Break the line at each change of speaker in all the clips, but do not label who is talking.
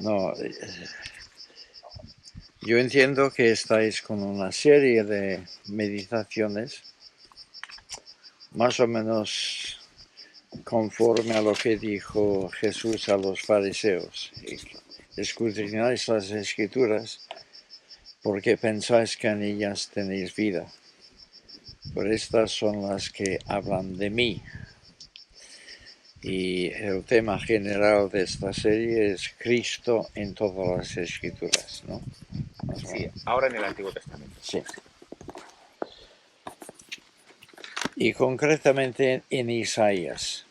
No, yo entiendo que estáis con una serie de meditaciones más o menos conforme a lo que dijo Jesús a los fariseos. Escudriñáis las escrituras porque pensáis que en ellas tenéis vida. Pero estas son las que hablan de mí. Y el tema general de esta serie es Cristo en todas las escrituras, ¿no?
Sí, ahora en el Antiguo Testamento.
Sí. Y concretamente en Isaías.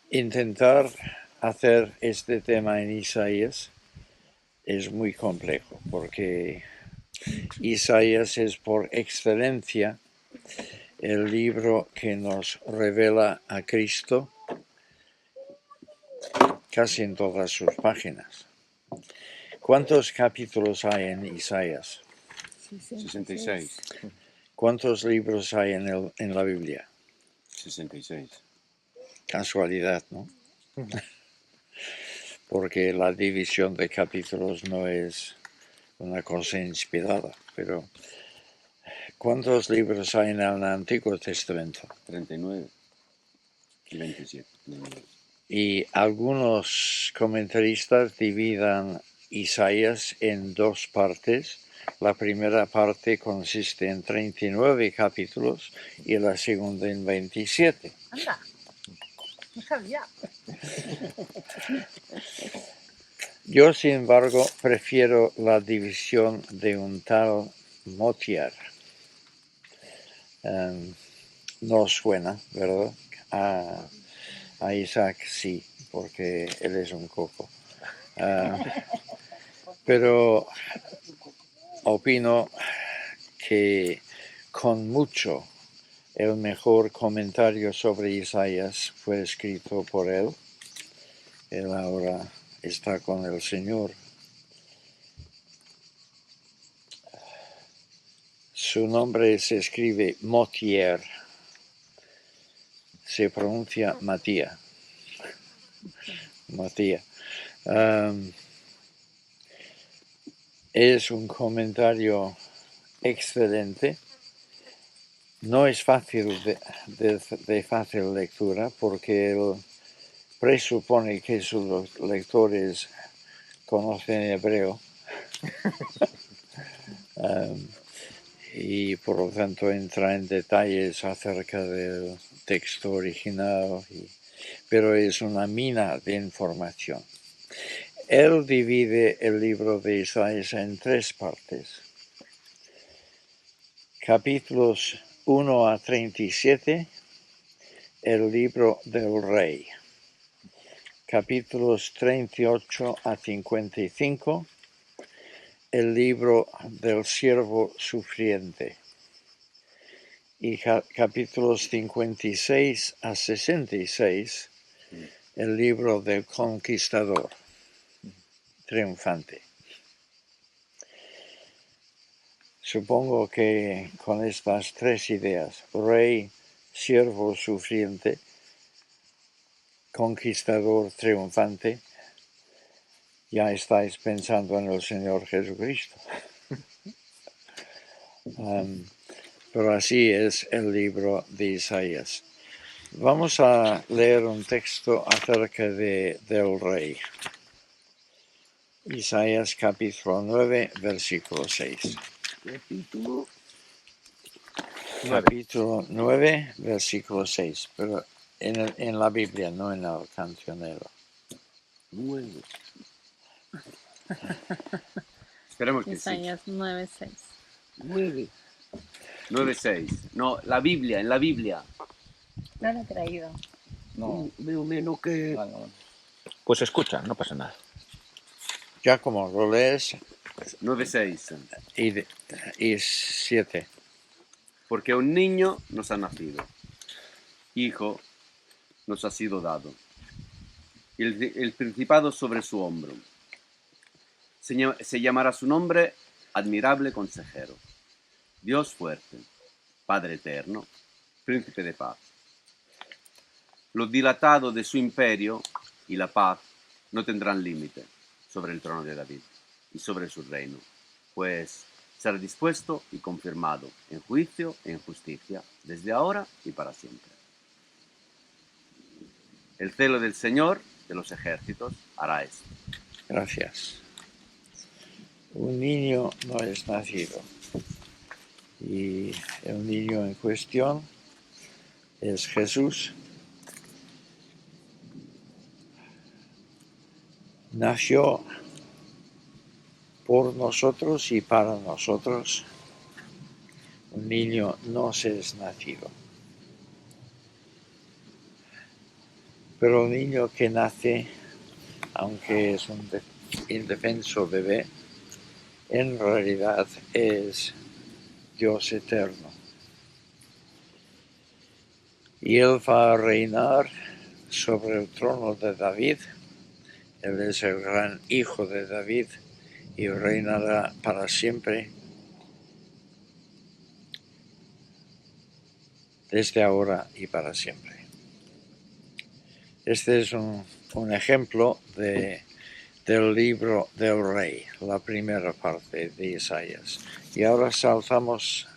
Intentar hacer este tema en Isaías es muy complejo porque Isaías es por excelencia el libro que nos revela a Cristo casi en todas sus páginas. ¿Cuántos capítulos hay en Isaías?
66.
¿Cuántos libros hay en la Biblia?
66.
Casualidad, ¿no? Porque la división de capítulos no es una cosa inspirada, pero ¿cuántos libros hay en el Antiguo Testamento?
39 y 27.
Y algunos comentaristas dividan Isaías en dos partes. La primera parte consiste en 39 capítulos y la segunda en 27.
Anda, no sabía.
Yo, sin embargo, prefiero la división de un tal Motier. No suena, ¿verdad? A Isaac sí, porque él es un coco. Pero opino que con mucho el mejor comentario sobre Isaías fue escrito por él. Él ahora está con el Señor. Su nombre se escribe Motier. Se pronuncia Matías. Es un comentario excelente. No es fácil de fácil lectura porque él presupone que sus lectores conocen hebreo y por lo tanto entra en detalles acerca del texto original, pero es una mina de información. Él divide el libro de Isaías en tres partes. Capítulos 1 a 37, el libro del rey. Capítulos 38 a 55, el libro del siervo sufriente. Y capítulos 56 a 66, el libro del conquistador triunfante. Supongo que con estas tres ideas, rey, siervo sufriente, conquistador triunfante, ya estáis pensando en el Señor Jesucristo. Pero así es el libro de Isaías. Vamos a leer un texto acerca del rey. Isaías capítulo 9, versículo 6. Capítulo 9, versículo 6, pero en la Biblia, no en el cancionero.
9. Esperemos que
Isaías 9:6.
9. 9:6. No, la Biblia, en la Biblia.
No lo he traído.
No,
Veo menos que...
no. Pues escucha, no pasa nada.
Ya como lo lees,
9:6.
y 7.
Porque un niño nos ha nacido, hijo nos ha sido dado, y el principado sobre su hombro. Se llamará su nombre Admirable Consejero, Dios fuerte, Padre eterno, Príncipe de paz. Lo dilatado de su imperio y la paz no tendrán límite sobre el trono de David y sobre su reino, pues será dispuesto y confirmado en juicio e en justicia desde ahora y para siempre. El celo del Señor de los ejércitos hará esto.
Gracias. Un niño no es nacido y el niño en cuestión es Jesús. Nació por nosotros y para nosotros. Un niño no se es nacido. Pero un niño que nace, aunque es un indefenso bebé, en realidad es Dios eterno. Y Él va a reinar sobre el trono de David. Él es el gran hijo de David y reinará para siempre, desde ahora y para siempre. Este es un ejemplo del libro del rey, la primera parte de Isaías. Y ahora saltamos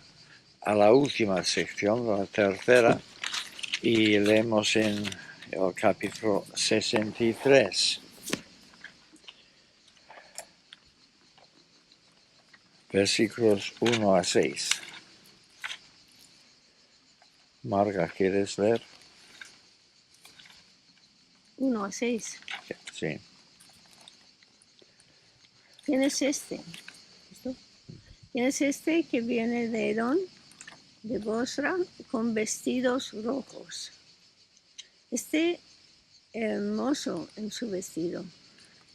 a la última sección, la tercera, y leemos en el capítulo 63, versículos 1 a 6. Marga, ¿quieres leer?
1 a 6.
Sí.
¿Quién es este? ¿Esto? ¿Quién es este que viene de Edom, de Bosra, con vestidos rojos? Este hermoso en su vestido,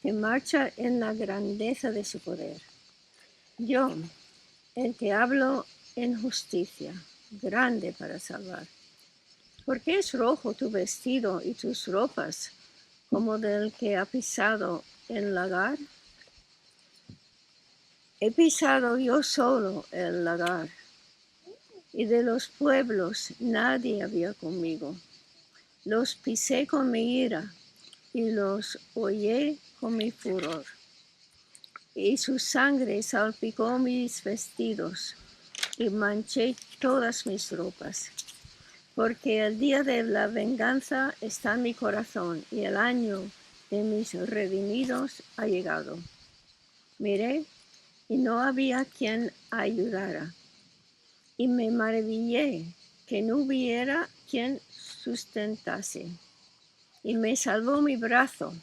que marcha en la grandeza de su poder. Yo, el que hablo en justicia, grande para salvar. ¿Por qué es rojo tu vestido y tus ropas como del que ha pisado el lagar? He pisado yo solo el lagar, y de los pueblos nadie había conmigo. Los pisé con mi ira y los hollé con mi furor. Y su sangre salpicó mis vestidos y manché todas mis ropas. Porque el día de la venganza está en mi corazón y el año de mis redimidos ha llegado. Miré y no había quien ayudara. Y me maravillé que no hubiera quien sustentase. Y me salvó mi brazo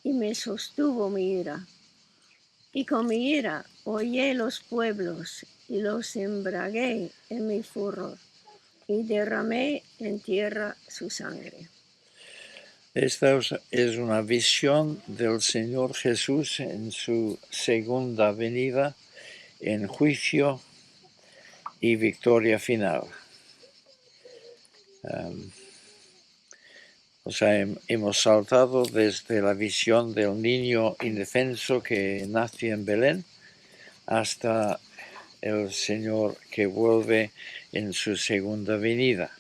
y me sostuvo mi ira. Y con mi ira hollé los pueblos y los embragué en mi furor y derramé en tierra su sangre.
Esta es una visión del Señor Jesús en su segunda venida en juicio y victoria final. Hemos saltado desde la visión del niño indefenso que nace en Belén hasta el Señor que vuelve en su segunda venida.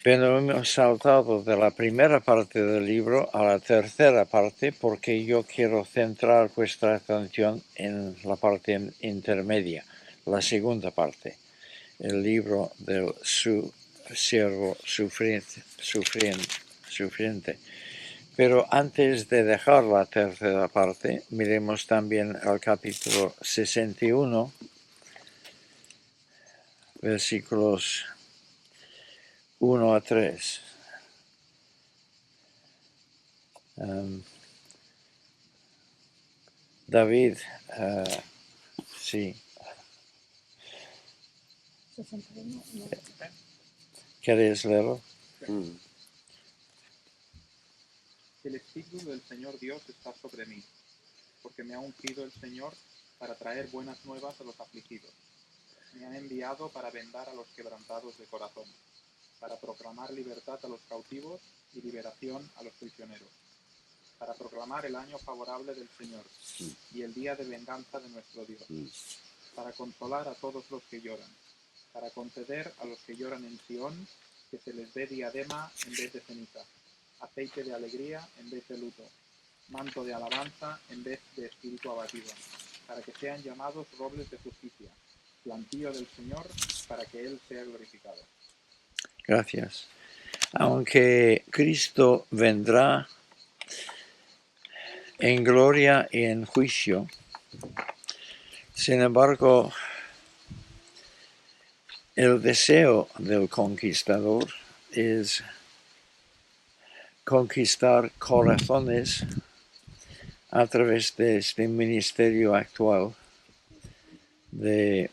Pero hemos saltado de la primera parte del libro a la tercera parte porque yo quiero centrar vuestra atención en la parte intermedia, la segunda parte, el libro del siervo sufriente. Pero antes de dejar la tercera parte, miremos también el capítulo 61, versículos 1 a 3. David, sí.
61.
¿Queréis leerlo?
El Espíritu del Señor Dios está sobre mí, porque me ha ungido el Señor para traer buenas nuevas a los afligidos. Me ha enviado para vendar a los quebrantados de corazón, para proclamar libertad a los cautivos y liberación a los prisioneros, para proclamar el año favorable del Señor y el día de venganza de nuestro Dios, para consolar a todos los que lloran, para conceder a los que lloran en Sión que se les dé diadema en vez de ceniza, aceite de alegría en vez de luto, manto de alabanza en vez de espíritu abatido, para que sean llamados robles de justicia, plantío del Señor, para que Él sea glorificado.
Gracias. Aunque Cristo vendrá en gloria y en juicio, sin embargo, el deseo del conquistador es conquistar corazones a través de este ministerio actual de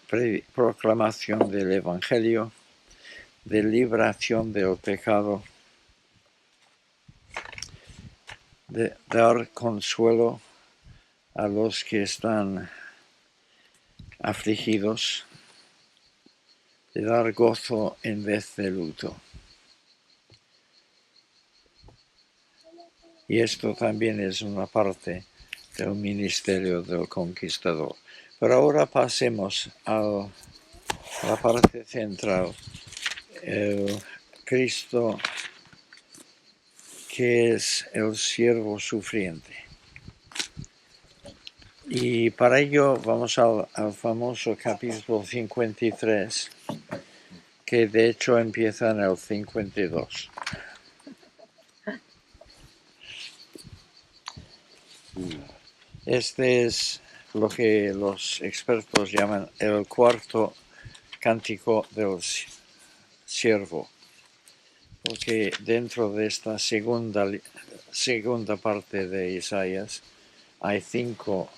proclamación del Evangelio, de liberación del pecado, de dar consuelo a los que están afligidos, de dar gozo en vez de luto. Y esto también es una parte del ministerio del conquistador. Pero ahora pasemos a la parte central, el Cristo que es el siervo sufriente. Y para ello vamos al famoso capítulo 53, que de hecho empieza en el 52. Este es lo que los expertos llaman el cuarto cántico del siervo, porque dentro de esta segunda parte de Isaías hay 5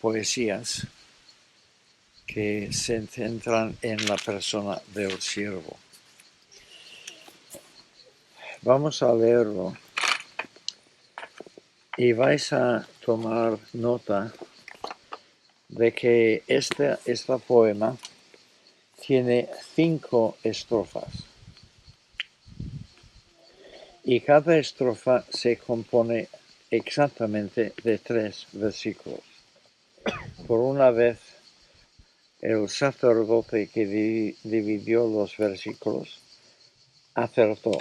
poesías que se centran en la persona del siervo. Vamos a leerlo y vais a tomar nota de que este poema tiene 5 estrofas y cada estrofa se compone exactamente de 3 versículos. Por una vez, el sacerdote que dividió los versículos acertó.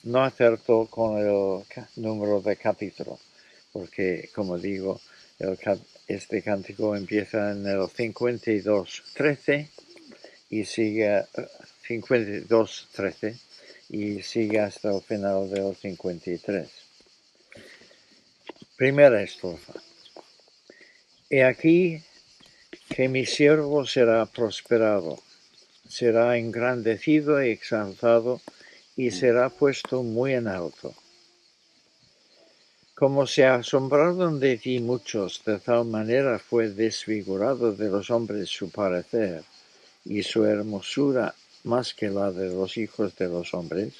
No acertó con el número de capítulo, porque, como digo, este cántico empieza en el 52:13 y sigue 52:13 y sigue hasta el final del 53. Primera estrofa. He aquí que mi siervo será prosperado, será engrandecido y exaltado y será puesto muy en alto. Como se asombraron de ti muchos, de tal manera fue desfigurado de los hombres su parecer, y su hermosura más que la de los hijos de los hombres.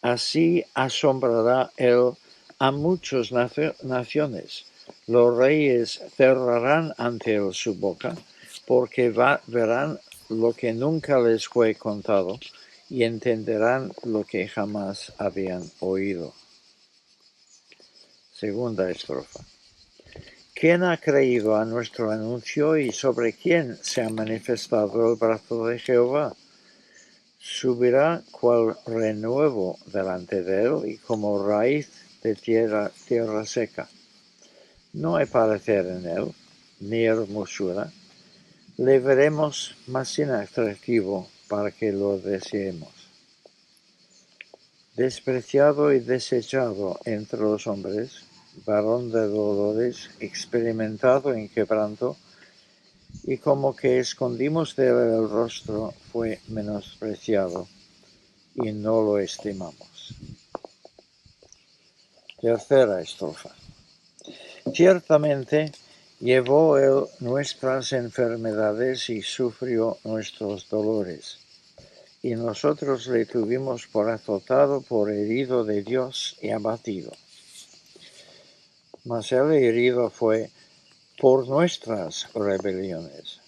Así asombrará él a muchas naciones. Los reyes cerrarán ante él su boca, porque verán lo que nunca les fue contado y entenderán lo que jamás habían oído. Segunda estrofa. ¿Quién ha creído a nuestro anuncio y sobre quién se ha manifestado el brazo de Jehová? Subirá cual renuevo delante de él y como raíz de tierra seca. No hay parecer en él, ni hermosura. Le veremos más sin atractivo para que lo deseemos. Despreciado y desechado entre los hombres, varón de dolores, experimentado en quebranto, y como que escondimos de él el rostro, fue menospreciado, y no lo estimamos. Tercera estrofa. Ciertamente llevó él nuestras enfermedades y sufrió nuestros dolores, y nosotros le tuvimos por azotado, por herido de Dios y abatido. Mas el herido fue por nuestras rebeliones,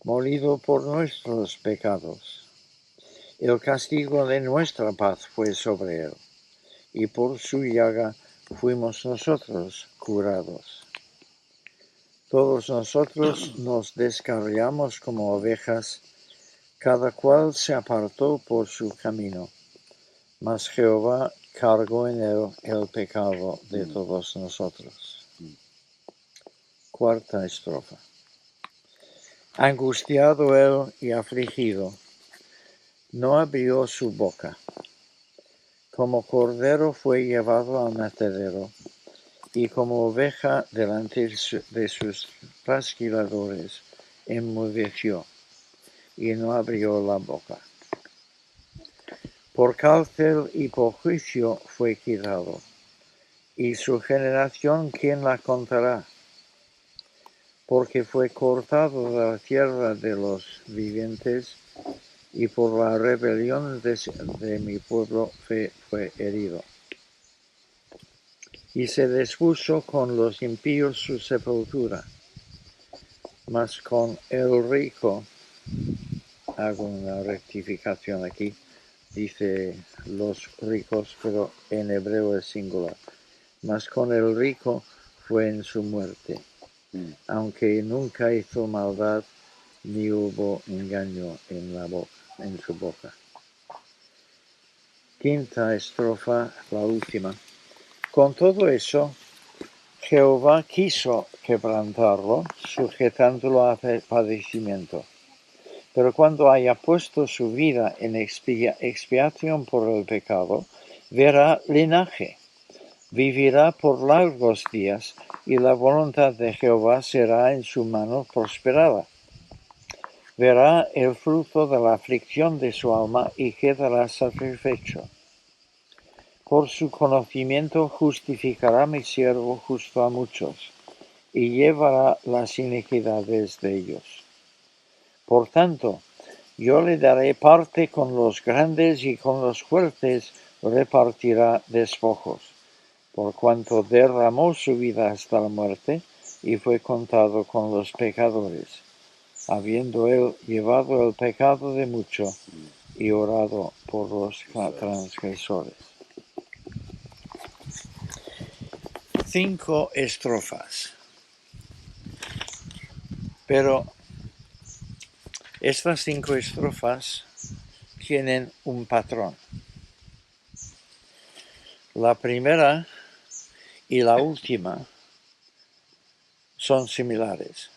molido por nuestros pecados. El castigo de nuestra paz fue sobre él, y por su llaga fuimos nosotros curados. Todos nosotros nos descarriamos como ovejas, cada cual se apartó por su camino, mas Jehová cargó en él el pecado de todos nosotros. Cuarta estrofa. Angustiado él y afligido, no abrió su boca. Como cordero fue llevado al matadero, y como oveja delante de sus trasquiladores, enmudeció, y no abrió la boca. Por cárcel y por juicio fue quitado, y su generación, ¿quién la contará? Porque fue cortado de la tierra de los vivientes, y por la rebelión de mi pueblo fue herido. Y se dispuso con los impíos su sepultura, mas con el rico, hago una rectificación aquí, dice los ricos, pero en hebreo es singular, mas con el rico fue en su muerte, aunque nunca hizo maldad ni hubo engaño en su boca. Quinta estrofa, la última. Con todo eso, Jehová quiso quebrantarlo, sujetándolo a padecimiento. Pero cuando haya puesto su vida en expiación por el pecado, verá linaje, vivirá por largos días, y la voluntad de Jehová será en su mano prosperada. Verá el fruto de la aflicción de su alma y quedará satisfecho. Por su conocimiento justificará mi siervo justo a muchos, y llevará las iniquidades de ellos. Por tanto, yo le daré parte con los grandes, y con los fuertes repartirá despojos, por cuanto derramó su vida hasta la muerte, y fue contado con los pecadores, habiendo él llevado el pecado de muchos y orado por los transgresores. 5 estrofas. Pero estas 5 estrofas tienen un patrón. La primera y la última son similares.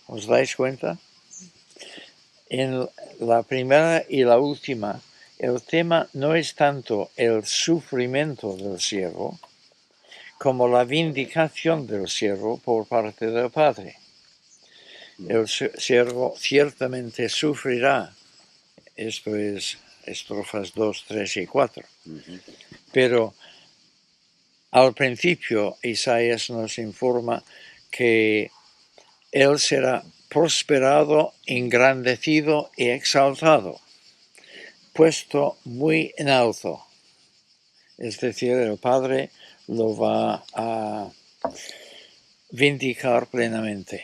¿Os dais cuenta? En la primera y la última, el tema no es tanto el sufrimiento del siervo como la vindicación del siervo por parte del Padre. El siervo ciertamente sufrirá, esto es estrofas 2, 3 y 4, pero al principio Isaías nos informa que él será prosperado, engrandecido y exaltado, puesto muy en alto. Es decir, el Padre lo va a vindicar plenamente.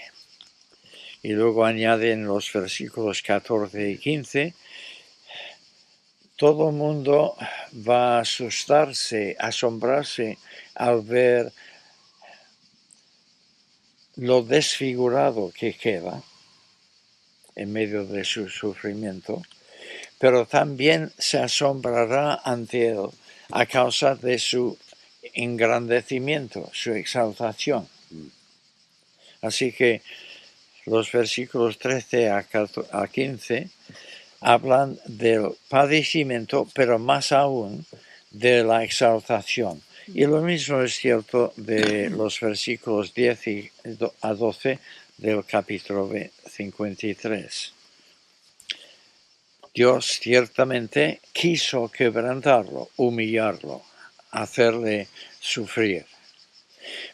Y luego añade en los versículos 14 y 15, todo el mundo va a asustarse, asombrarse al ver lo desfigurado que queda en medio de su sufrimiento, pero también se asombrará ante él a causa de su engrandecimiento, su exaltación. Así que los versículos 13 a 15 hablan del padecimiento, pero más aún de la exaltación. Y lo mismo es cierto de los versículos 10 a 12 del capítulo 53. Dios ciertamente quiso quebrantarlo, humillarlo, hacerle sufrir.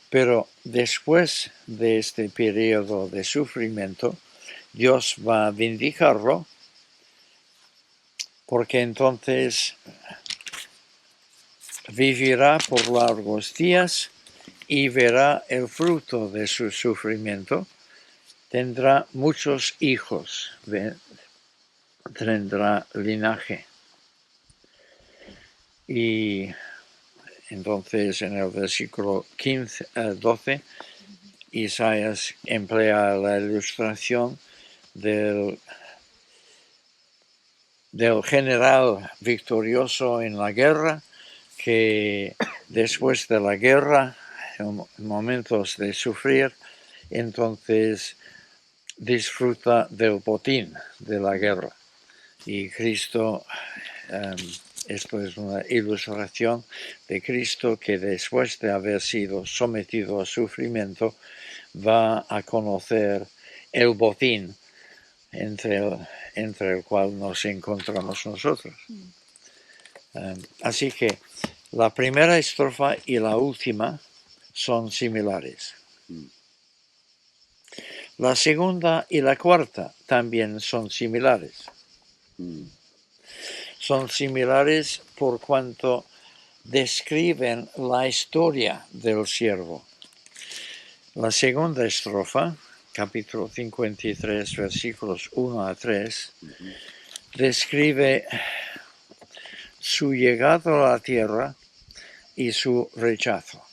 Pero después de este periodo de sufrimiento, Dios va a vindicarlo, porque entonces vivirá por largos días y verá el fruto de su sufrimiento. Tendrá muchos hijos, tendrá linaje. Y entonces en el versículo 12, Isaías emplea la ilustración del del general victorioso en la guerra, que después de la guerra, en momentos de sufrir, entonces disfruta del botín de la guerra. Y Cristo, esto es una ilustración de Cristo que después de haber sido sometido a sufrimiento, va a conocer el botín entre el cual nos encontramos nosotros. Así que la primera estrofa y la última son similares. La segunda y la cuarta también son similares. Son similares por cuanto describen la historia del siervo. La segunda estrofa, capítulo 53, versículos 1 a 3, describe su llegada a la tierra y su rechazo.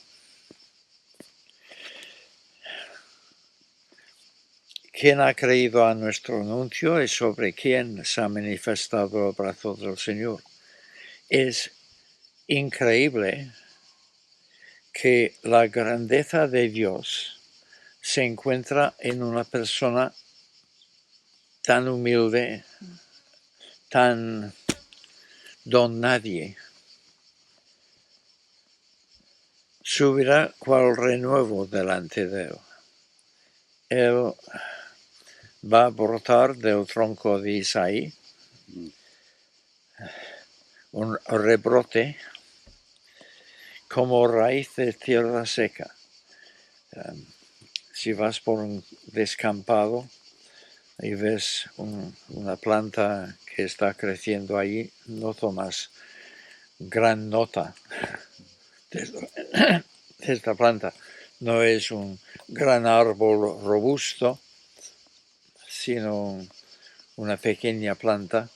Quien ha creído a nuestro anuncio es sobre quien se ha manifestado el brazo del Señor. Es increíble que la grandeza de Dios se encuentra en una persona tan humilde, tan don nadie. Subirá cual renuevo delante de él. Él va a brotar del tronco de Isaí un rebrote como raíz de tierra seca. Si vas por un descampado y ves una planta que está creciendo allí, no tomas gran nota de esta planta. No es un gran árbol robusto, sino una pequeña planta.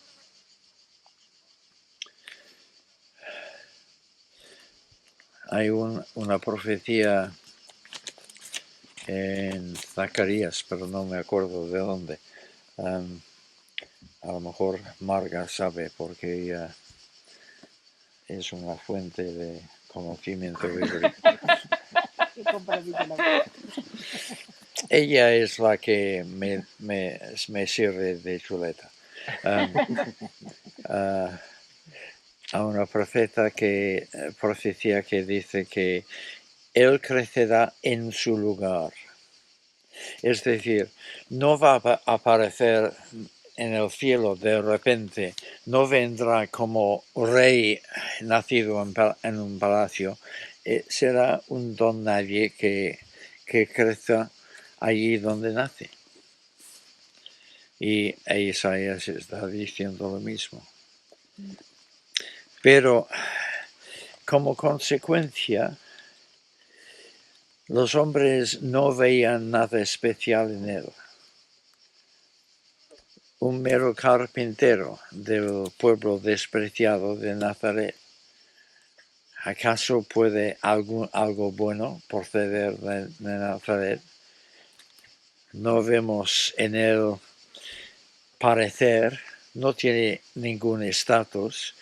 Hay una profecía en Zacarías, pero no me acuerdo de dónde. A lo mejor Marga sabe, porque ella es una fuente de conocimiento bíblico. Ella es la que me sirve de chuleta. A una profecía que dice que él crecerá en su lugar. Es decir, no va a aparecer en el cielo de repente, no vendrá como rey nacido en un palacio, será un don nadie que crezca allí donde nace. Y Isaías está diciendo lo mismo. Pero como consecuencia, los hombres no veían nada especial en él. Un mero carpintero del pueblo despreciado de Nazaret. ¿Acaso puede algo bueno proceder de Nazaret? No vemos en él parecer, no tiene ningún estatus,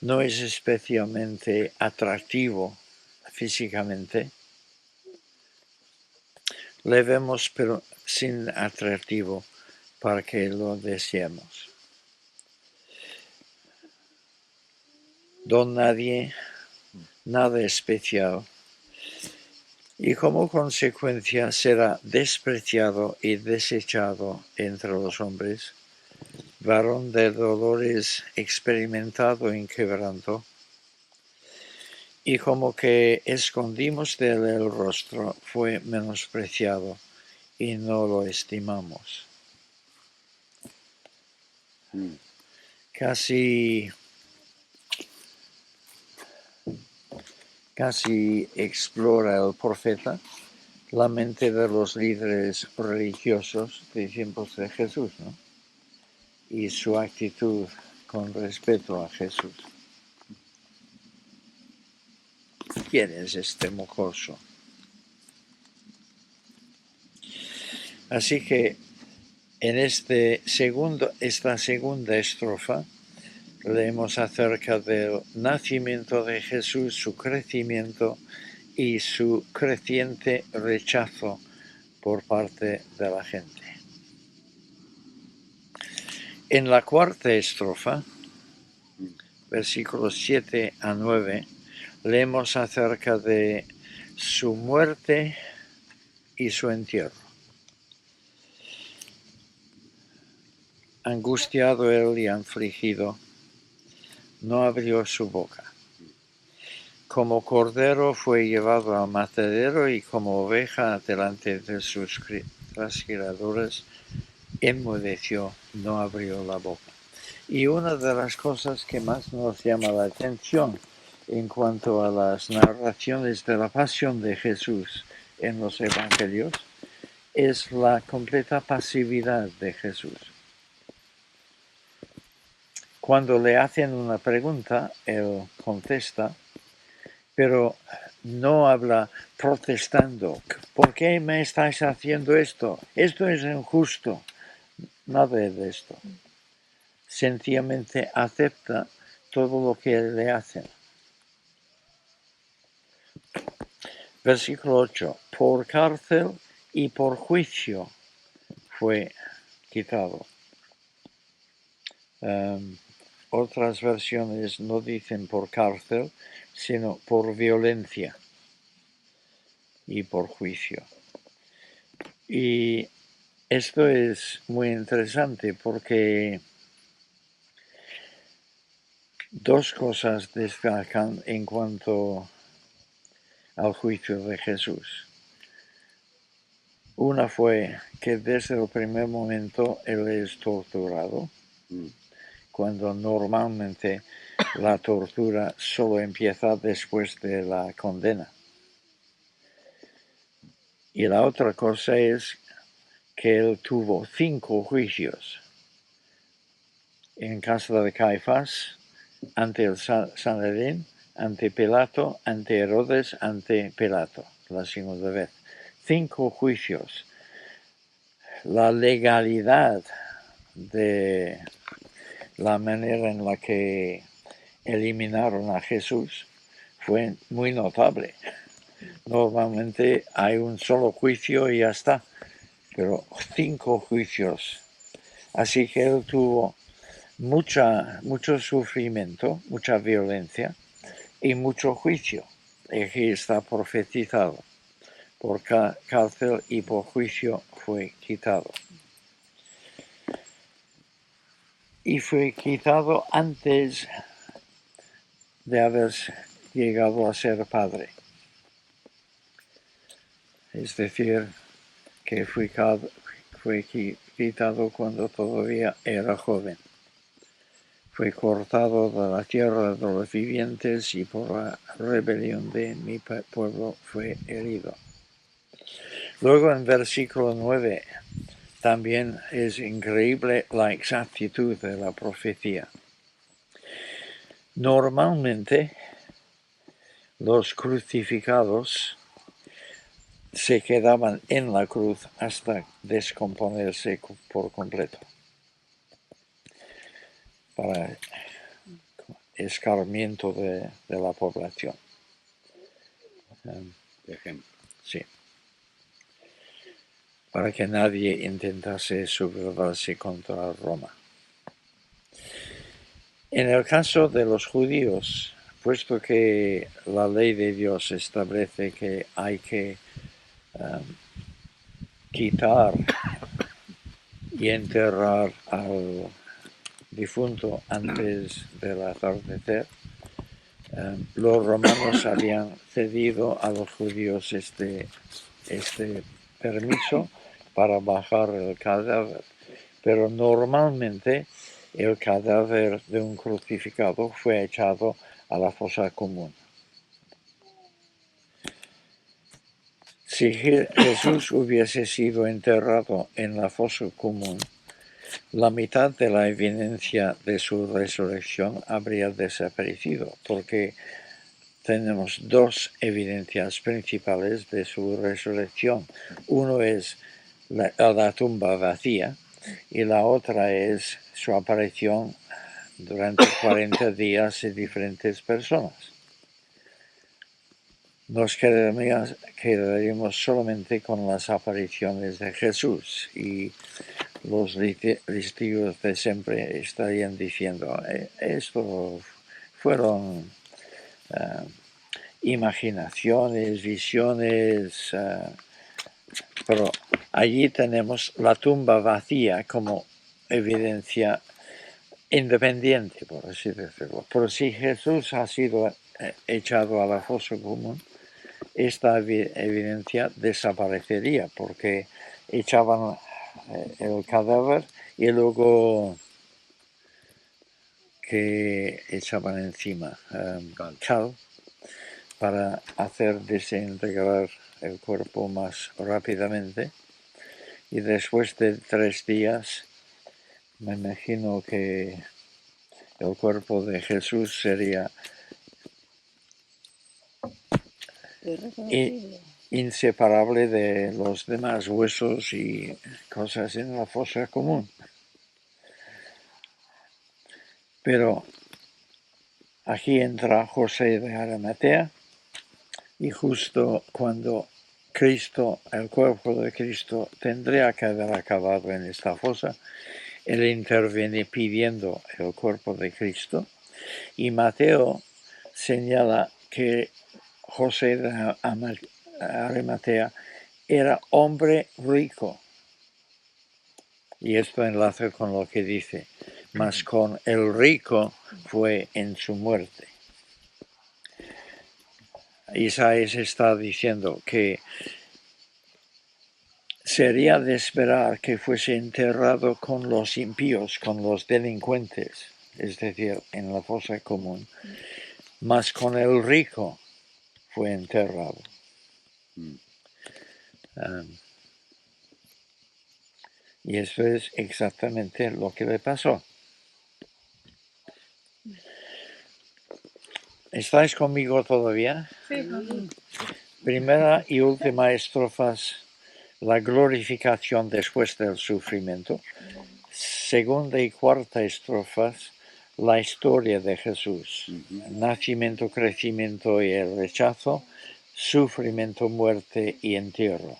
no es especialmente atractivo físicamente. Le vemos pero sin atractivo para que lo deseemos. Don nadie, nada especial, y como consecuencia será despreciado y desechado entre los hombres, varón de dolores experimentado en quebranto, y como que escondimos de él el rostro, fue menospreciado y no lo estimamos. Casi explora el profeta la mente de los líderes religiosos de tiempos de Jesús, ¿no? Y su actitud con respecto a Jesús. ¿Quién es este mocoso? Así que en esta segunda estrofa leemos acerca del nacimiento de Jesús, su crecimiento y su creciente rechazo por parte de la gente. En la cuarta estrofa, versículos 7 a 9, leemos acerca de su muerte y su entierro. Angustiado él y afligido, no abrió su boca. Como cordero fue llevado al matadero y como oveja delante de sus trasquiladores, enmudeció, no abrió la boca. Y una de las cosas que más nos llama la atención en cuanto a las narraciones de la pasión de Jesús en los evangelios es la completa pasividad de Jesús. Cuando le hacen una pregunta, él contesta, pero no habla protestando. ¿Por qué me estáis haciendo esto? Esto es injusto. Nada de esto. Sencillamente acepta todo lo que le hacen. Versículo 8. Por cárcel y por juicio fue quitado. Otras versiones no dicen por cárcel, sino por violencia y por juicio. Y esto es muy interesante porque dos cosas destacan en cuanto al juicio de Jesús. Una fue que desde el primer momento él es torturado, cuando normalmente la tortura solo empieza después de la condena. Y la otra cosa es que él tuvo 5 juicios. En casa de Caifás, ante el Sanedrín, ante Pilato, ante Herodes, ante Pilato, la segunda vez. 5 juicios. La legalidad de la manera en la que eliminaron a Jesús fue muy notable. Normalmente hay un solo juicio y ya está, pero 5 juicios. Así que él tuvo mucho sufrimiento, mucha violencia y mucho juicio. Aquí está profetizado. Por cárcel y por juicio fue quitado. Y fue quitado antes de haber llegado a ser padre. Es decir, que fue quitado cuando todavía era joven. Fue cortado de la tierra de los vivientes y por la rebelión de mi pueblo fue herido. Luego en versículo 9 también es increíble la exactitud de la profecía. Normalmente los crucificados se quedaban en la cruz hasta descomponerse por completo, para escarmiento de la población.
Por ejemplo.
Sí. Para que nadie intentase sublevarse contra Roma. En el caso de los judíos, puesto que la ley de Dios establece que hay que quitar y enterrar al difunto antes del atardecer, los romanos habían cedido a los judíos este permiso para bajar el cadáver, pero normalmente el cadáver de un crucificado fue echado a la fosa común. Si Jesús hubiese sido enterrado en la fosa común, la mitad de la evidencia de su resurrección habría desaparecido, porque tenemos 2 evidencias principales de su resurrección. Uno es la tumba vacía y la otra es su aparición durante 40 días y diferentes personas. Nos quedaríamos solamente con las apariciones de Jesús y los testigos de siempre estarían diciendo, esto fueron imaginaciones, visiones, pero allí tenemos la tumba vacía como evidencia independiente, por así decirlo. Pero si Jesús ha sido echado a la fosa común, esta evidencia desaparecería porque echaban el cadáver y luego que echaban encima cal para hacer desintegrar el cuerpo más rápidamente, y después de 3 días me imagino que el cuerpo de Jesús sería
Irreconocible.
inseparable de los demás huesos y cosas en la fosa común. Pero aquí entra José de Arimatea, y justo cuando Cristo, el cuerpo de Cristo, tendría que haber acabado en esta fosa, él interviene pidiendo el cuerpo de Cristo, y Mateo señala que José de Arimatea era hombre rico. Y esto enlaza con lo que dice, mas con el rico fue en su muerte. Isaías está diciendo que sería de esperar que fuese enterrado con los impíos, con los delincuentes, es decir, en la fosa común, mas con el rico fue enterrado. Y eso es exactamente lo que le pasó. ¿Estáis conmigo todavía?
Sí.
Primera y última estrofas, la glorificación después del sufrimiento. Segunda y cuarta estrofas, la historia de Jesús. Nacimiento, crecimiento y el rechazo, sufrimiento, muerte y entierro.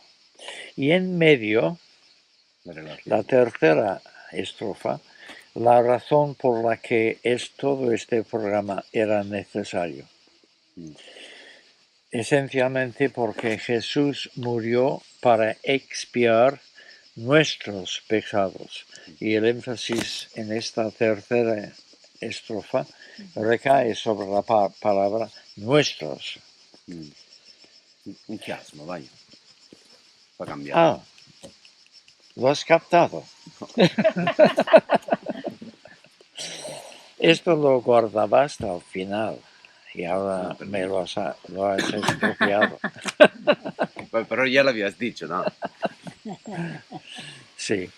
Y en medio, la tercera estrofa, la razón por la que todo este programa era necesario. Esencialmente porque Jesús murió para expiar nuestros pecados. Y el énfasis en esta tercera estrofa recae sobre la palabra nuestros.
Un chiasmo, vaya. Para cambiar.
Ah, lo has captado. Esto lo guardaba hasta el final y ahora me lo has estropeado.
Pero ya lo habías dicho, ¿no?
Sí,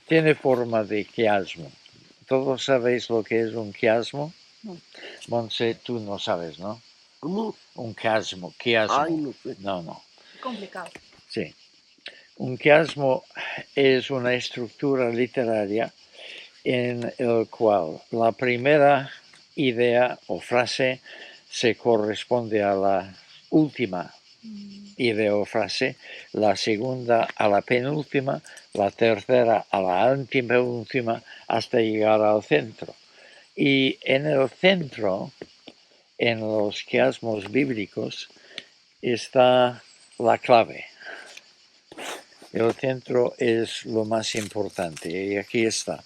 tiene forma de quiasmo. ¿Todos sabéis lo que es un quiasmo?
No.
Montse, tú no sabes, ¿no?
¿Cómo?
Un quiasmo.
Ay, no sé.
No.
Complicado.
Sí. Un quiasmo es una estructura literaria en el cual la primera idea o frase se corresponde a la última idea o frase, la segunda a la penúltima, la tercera a la antepenúltima, hasta llegar al centro. Y en el centro, en los quiasmos bíblicos, está la clave. El centro es lo más importante, y aquí está.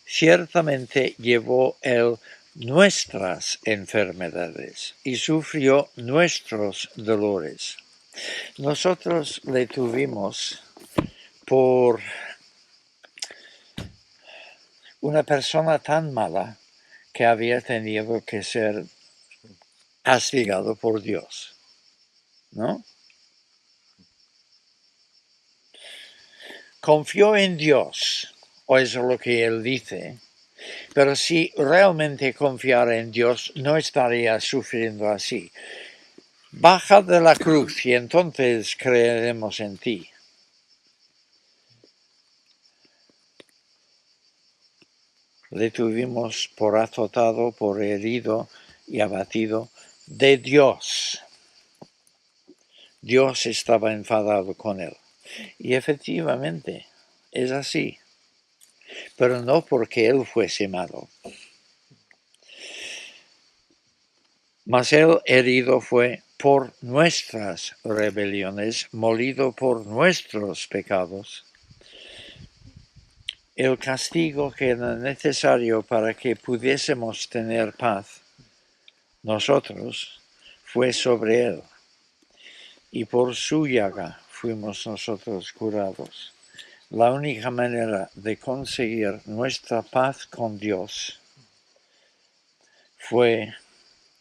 Ciertamente llevó él nuestras enfermedades y sufrió nuestros dolores. Nosotros le tuvimos por una persona tan mala que había tenido que ser castigado por Dios, ¿no? Confió en Dios, o es lo que él dice, pero si realmente confiara en Dios no estaría sufriendo así. Baja de la cruz y entonces creeremos en ti. le tuvimos por azotado, por herido y abatido de Dios. Dios estaba enfadado con él. Y efectivamente, es así. Pero no porque él fuese malo. Mas él herido fue por nuestras rebeliones, molido por nuestros pecados. El castigo que era necesario para que pudiésemos tener paz, nosotros, fue sobre él. Y por su llaga fuimos nosotros curados. La única manera de conseguir nuestra paz con Dios fue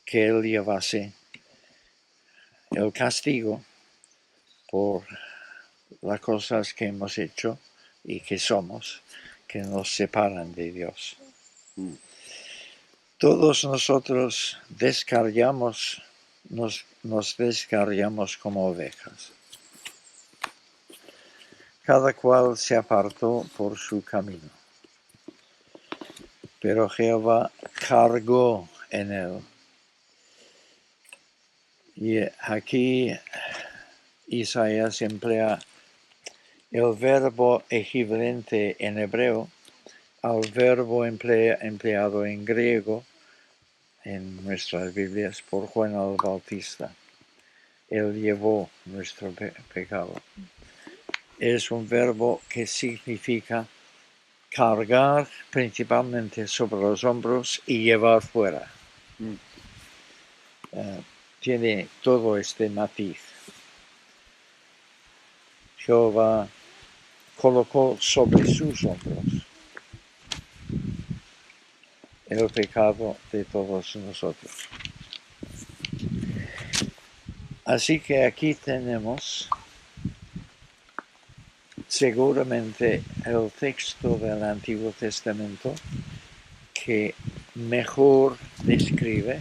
que Él llevase el castigo por las cosas que hemos hecho y que somos, que nos separan de Dios. Todos nosotros nos descarriamos como ovejas. Cada cual se apartó por su camino. Pero Jehová cargó en él. Y aquí Isaías emplea el verbo equivalente en hebreo al verbo empleado en griego en nuestras Biblias por Juan el Bautista. Él llevó nuestro pecado. Es un verbo que significa cargar principalmente sobre los hombros y llevar fuera. Tiene todo este matiz. Jehová colocó sobre sus hombros el pecado de todos nosotros. Así que aquí tenemos seguramente el texto del Antiguo Testamento que mejor describe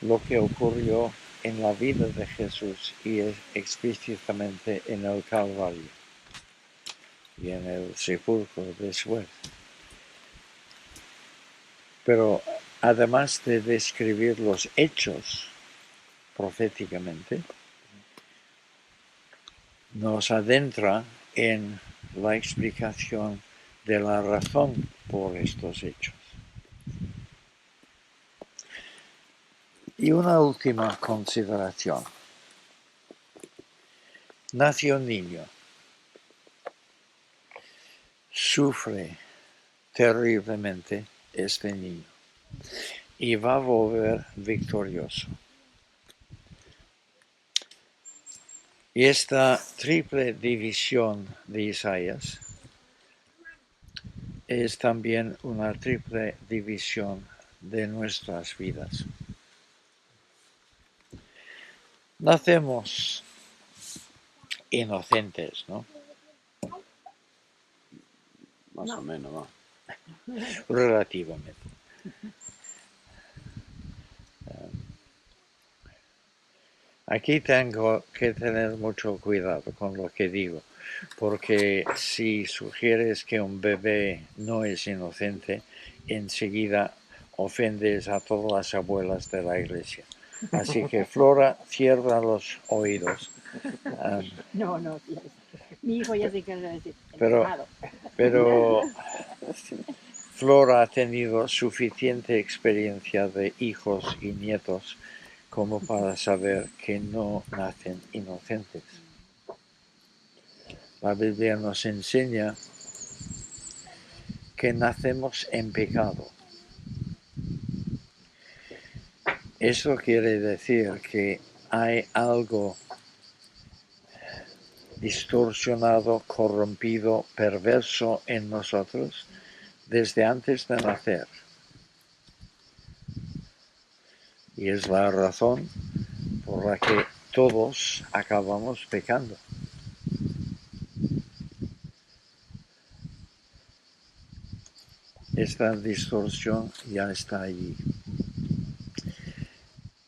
lo que ocurrió en la vida de Jesús y explícitamente en el Calvario y en el sepulcro después. Pero además de describir los hechos proféticamente, nos adentra en la explicación de la razón por estos hechos. Y una última consideración. Nació un niño. Sufre terriblemente este niño y va a volver victorioso. Y esta triple división de Isaías es también una triple división de nuestras vidas. Nacemos inocentes, ¿no?
Más o menos, ¿no?
Relativamente. Aquí tengo que tener mucho cuidado con lo que digo, porque si sugieres que un bebé no es inocente, enseguida ofendes a todas las abuelas de la iglesia. Así que, Flora, cierra los oídos.
No, mi hijo ya sé que lo va a decir. Enfermado.
Pero Flora ha tenido suficiente experiencia de hijos y nietos como para saber que no nacen inocentes. La Biblia nos enseña que nacemos en pecado. Eso quiere decir que hay algo distorsionado, corrompido, perverso en nosotros desde antes de nacer. Y es la razón por la que todos acabamos pecando. Esta distorsión ya está allí.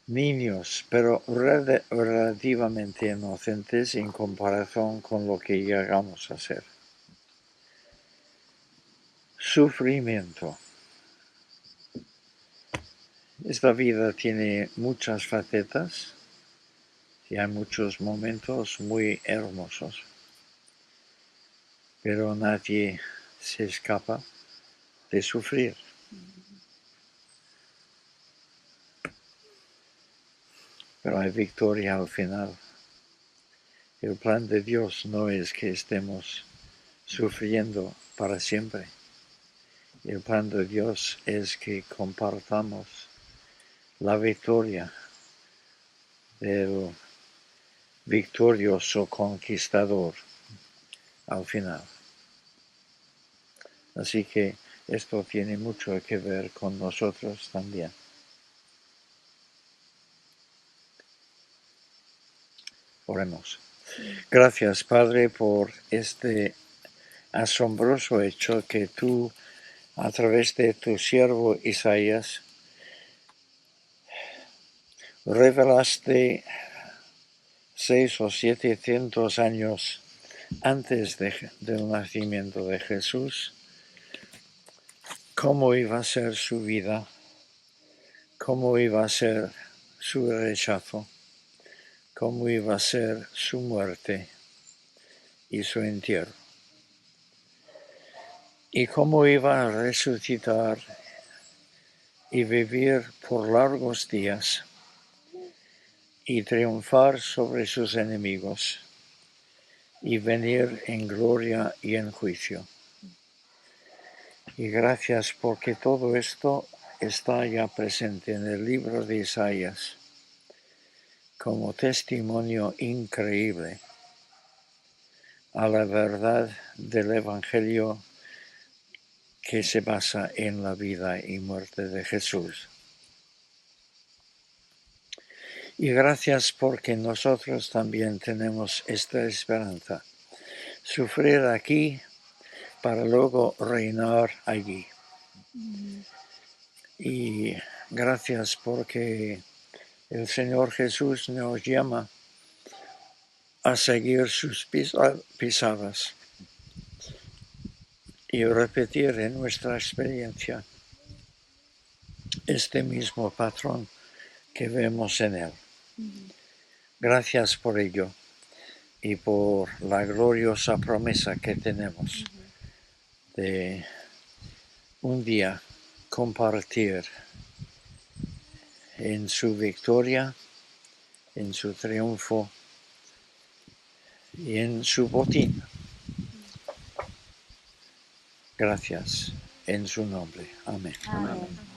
Niños, pero relativamente inocentes en comparación con lo que llegamos a ser. sufrimiento. Esta vida tiene muchas facetas y hay muchos momentos muy hermosos, pero nadie se escapa de sufrir. Pero hay victoria al final. El plan de Dios no es que estemos sufriendo para siempre. El plan de Dios es que compartamos la victoria del victorioso conquistador al final. Así que esto tiene mucho que ver con nosotros también. Oremos. Gracias, Padre, por este asombroso hecho que tú, a través de tu siervo Isaías, revelaste 600 o 700 años antes del nacimiento de Jesús, cómo iba a ser su vida, cómo iba a ser su rechazo, cómo iba a ser su muerte y su entierro, y cómo iba a resucitar y vivir por largos días y triunfar sobre sus enemigos y venir en gloria y en juicio. Y gracias porque todo esto está ya presente en el libro de Isaías como testimonio increíble a la verdad del Evangelio que se basa en la vida y muerte de Jesús. Y gracias porque nosotros también tenemos esta esperanza, sufrir aquí para luego reinar allí. Y gracias porque el Señor Jesús nos llama a seguir sus pisadas y repetir en nuestra experiencia este mismo patrón que vemos en Él. Gracias por ello y por la gloriosa promesa que tenemos de un día compartir en su victoria, en su triunfo y en su botín. Gracias en su nombre. Amén.
Amén.